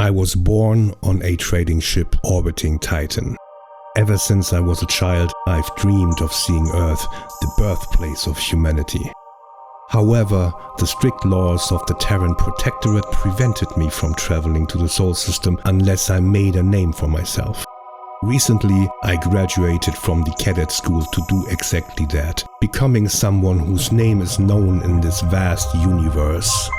I was born on a trading ship orbiting Titan. Ever since I was a child, I've dreamed of seeing Earth, the birthplace of humanity. However, the strict laws of the Terran Protectorate prevented me from traveling to the Sol system unless I made a name for myself. Recently, I graduated from the cadet school to do exactly that, becoming someone whose name is known in this vast universe.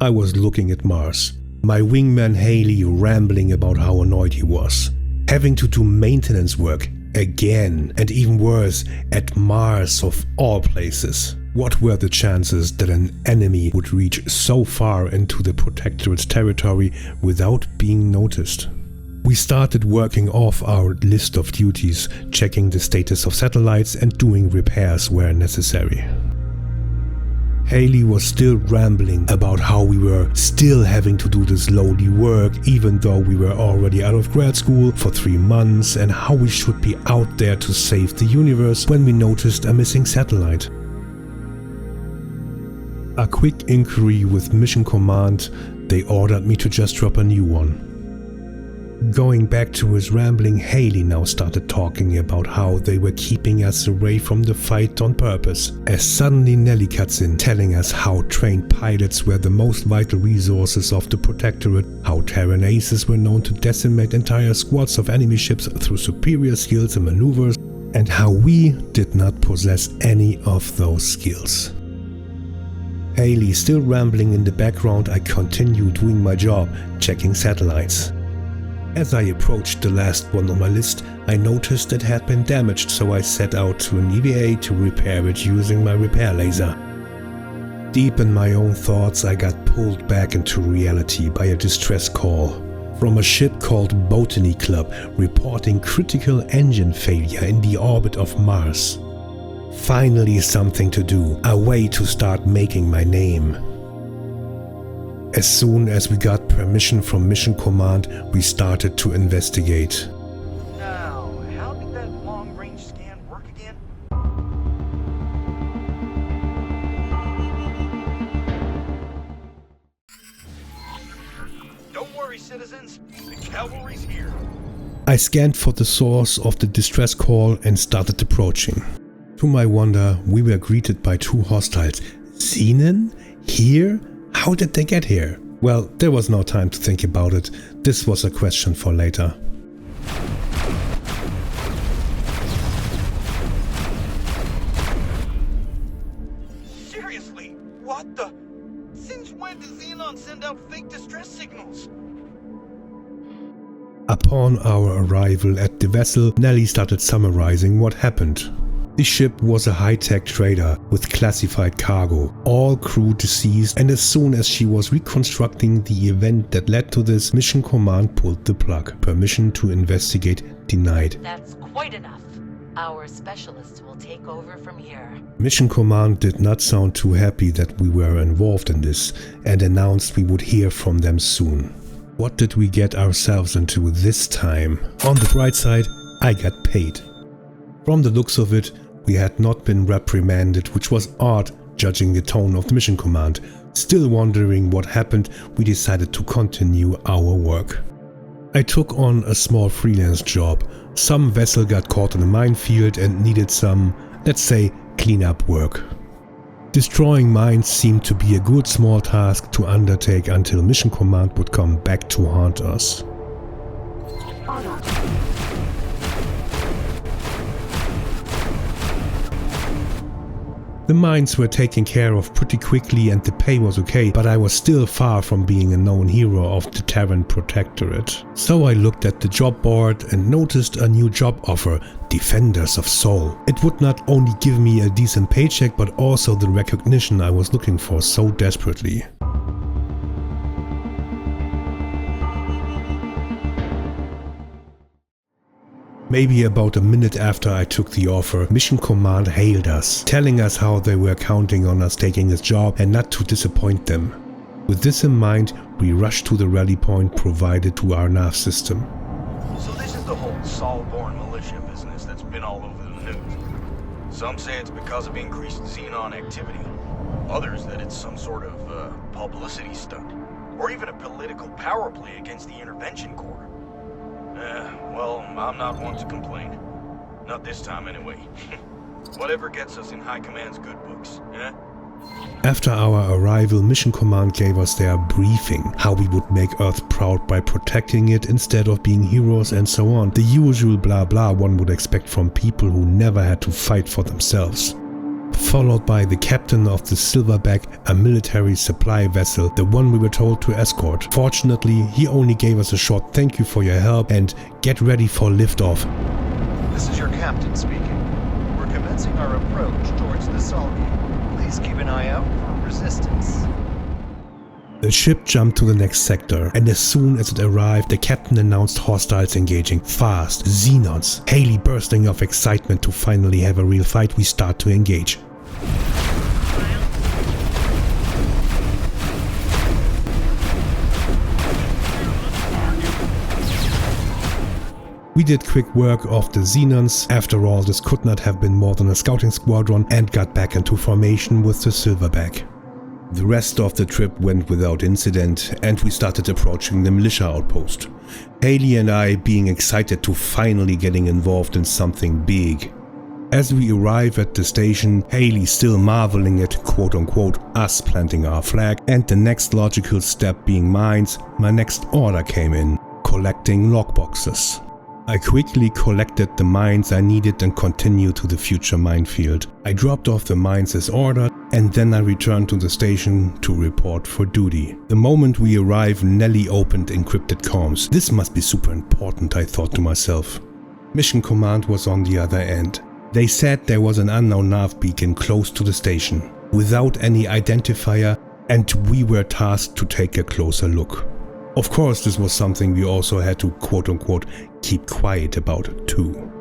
I was looking at Mars, my wingman Haile rambling about how annoyed he was, having to do maintenance work again, and even worse, at Mars of all places. What were the chances that an enemy would reach so far into the Protectorate's territory without being noticed? We started working off our list of duties, checking the status of satellites and doing repairs where necessary. Haile was still rambling about how we were still having to do this lowly work even though we were already out of grad school for 3 months, and how we should be out there to save the universe when we noticed a missing satellite. A quick inquiry with Mission Command, they ordered me to just drop a new one. Going back to his rambling, Haile now started talking about how they were keeping us away from the fight on purpose, as suddenly Nelly cuts in, telling us how trained pilots were the most vital resources of the Protectorate, how Terran aces were known to decimate entire squads of enemy ships through superior skills and maneuvers, and how we did not possess any of those skills. Haile still rambling in the background, I continued doing my job, checking satellites. As I approached the last one on my list, I noticed it had been damaged, so I set out to an EVA to repair it using my repair laser. Deep in my own thoughts, I got pulled back into reality by a distress call from a ship called Botany Club, reporting critical engine failure in the orbit of Mars. Finally something to do, a way to start making my name. As soon as we got permission from Mission Command, we started to investigate. Now, how did that long-range scan work again? Don't worry, citizens. The cavalry's here. I scanned for the source of the distress call and started approaching. To my wonder, we were greeted by 2 hostiles. Xenon? Here? How did they get here? Well, there was no time to think about it. This was a question for later. Seriously? What the? Since when does Xenon send out fake distress signals? Upon our arrival at the vessel, Nelly started summarizing what happened. The ship was a high-tech trader with classified cargo, all crew deceased, and as soon as she was reconstructing the event that led to this, Mission Command pulled the plug. Permission to investigate denied. That's quite enough. Our specialists will take over from here. Mission Command did not sound too happy that we were involved in this and announced we would hear from them soon. What did we get ourselves into this time? On the bright side, I got paid. From the looks of it, we had not been reprimanded, which was odd judging the tone of the Mission Command. Still wondering what happened, we decided to continue our work. I took on a small freelance job. Some vessel got caught in a minefield and needed some, let's say, cleanup work. Destroying mines seemed to be a good small task to undertake until Mission Command would come back to haunt us. The mines were taken care of pretty quickly and the pay was okay, but I was still far from being a known hero of the Terran Protectorate. So I looked at the job board and noticed a new job offer, Defenders of Sol. It would not only give me a decent paycheck, but also the recognition I was looking for so desperately. Maybe about a minute after I took the offer, Mission Command hailed us, telling us how they were counting on us taking this job and not to disappoint them. With this in mind, we rushed to the rally point provided to our nav system. So this is the whole Sol-born militia business that's been all over the news. Some say it's because of increased Xenon activity. Others that it's some sort of publicity stunt, or even a political power play against the Intervention Corps. Well, I'm not one to complain. Not this time anyway. Whatever gets us in High Command's good books, eh? After our arrival, Mission Command gave us their briefing, how we would make Earth proud by protecting it instead of being heroes and so on. The usual blah blah one would expect from people who never had to fight for themselves. Followed by the captain of the Silverback, a military supply vessel, the one we were told to escort. Fortunately, he only gave us a short thank you for your help and get ready for liftoff. This is your captain speaking. We're commencing our approach towards the Salgi. Please keep an eye out for resistance. The ship jumped to the next sector, and as soon as it arrived, the captain announced hostiles engaging. Fast, Xenons. Haile bursting of excitement to finally have a real fight, we start to engage. We did quick work of the Xenons. After all, this could not have been more than a scouting squadron, and got back into formation with the Silverback. The rest of the trip went without incident, and we started approaching the militia outpost. Haile and I being excited to finally getting involved in something big. As we arrive at the station, Haile still marveling at quote-unquote us planting our flag, and the next logical step being mines, my next order came in, collecting logboxes. I quickly collected the mines I needed and continued to the future minefield. I dropped off the mines as ordered, and then I returned to the station to report for duty. The moment we arrived, Nelly opened encrypted comms. This must be super important, I thought to myself. Mission Command was on the other end. They said there was an unknown nav beacon close to the station, without any identifier, and we were tasked to take a closer look. Of course, this was something we also had to quote-unquote keep quiet about too.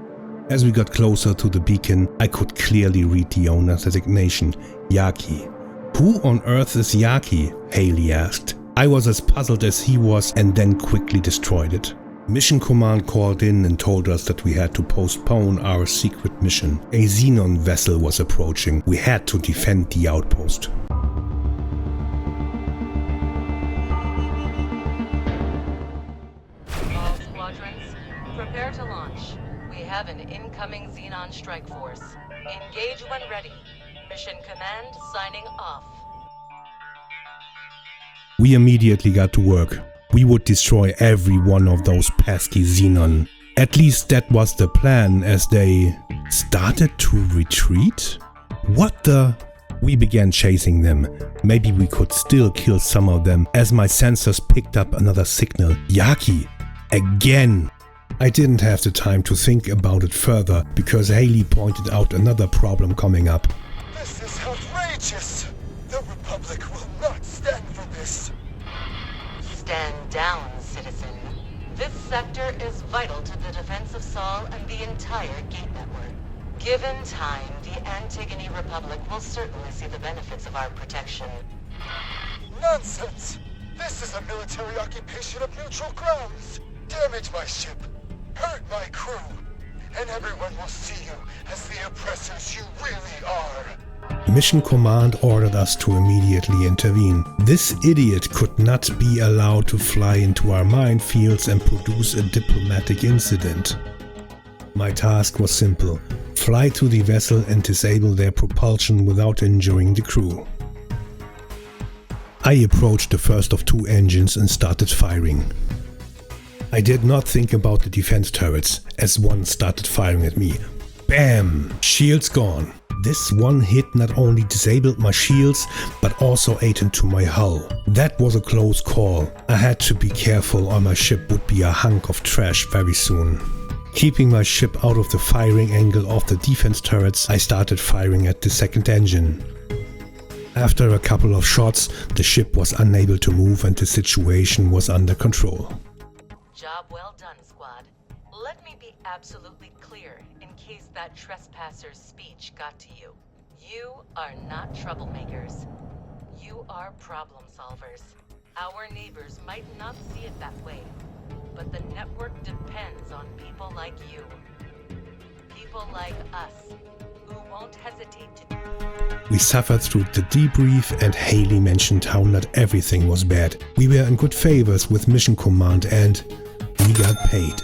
As we got closer to the beacon, I could clearly read the owner's designation, Yaki. Who on earth is Yaki? Haile asked. I was as puzzled as he was and then quickly destroyed it. Mission Command called in and told us that we had to postpone our secret mission. A Xenon vessel was approaching. We had to defend the outpost. Prepare to launch. We have an incoming Xenon strike force. Engage when ready. Mission command signing off. We immediately got to work. We would destroy every one of those pesky Xenon. At least that was the plan, as they started to retreat? What the? We began chasing them. Maybe we could still kill some of them, as my sensors picked up another signal. Yaki! Again! I didn't have the time to think about it further, because Haile pointed out another problem coming up. This is outrageous! The Republic will not stand for this! Stand down, citizen. This sector is vital to the defense of Sol and the entire gate network. Given time, the Antigone Republic will certainly see the benefits of our protection. Nonsense! This is a military occupation of neutral grounds! Damage my ship! Hurt my crew! And everyone will see you as the oppressors you really are! Mission Command ordered us to immediately intervene. This idiot could not be allowed to fly into our minefields and produce a diplomatic incident. My task was simple: fly to the vessel and disable their propulsion without injuring the crew. I approached the first of two engines and started firing. I did not think about the defense turrets, as one started firing at me. Bam! Shields gone. This one hit not only disabled my shields, but also ate into my hull. That was a close call. I had to be careful or my ship would be a hunk of trash very soon. Keeping my ship out of the firing angle of the defense turrets, I started firing at the second engine. After a couple of shots, the ship was unable to move and the situation was under control. Job well done, squad. Let me be absolutely clear in case that trespasser's speech got to you. You are not troublemakers. You are problem solvers. Our neighbors might not see it that way, but the network depends on people like you. People like us, who won't hesitate to... We suffered through the debrief, and Haile mentioned how not everything was bad. We were in good favors with Mission Command and we got paid.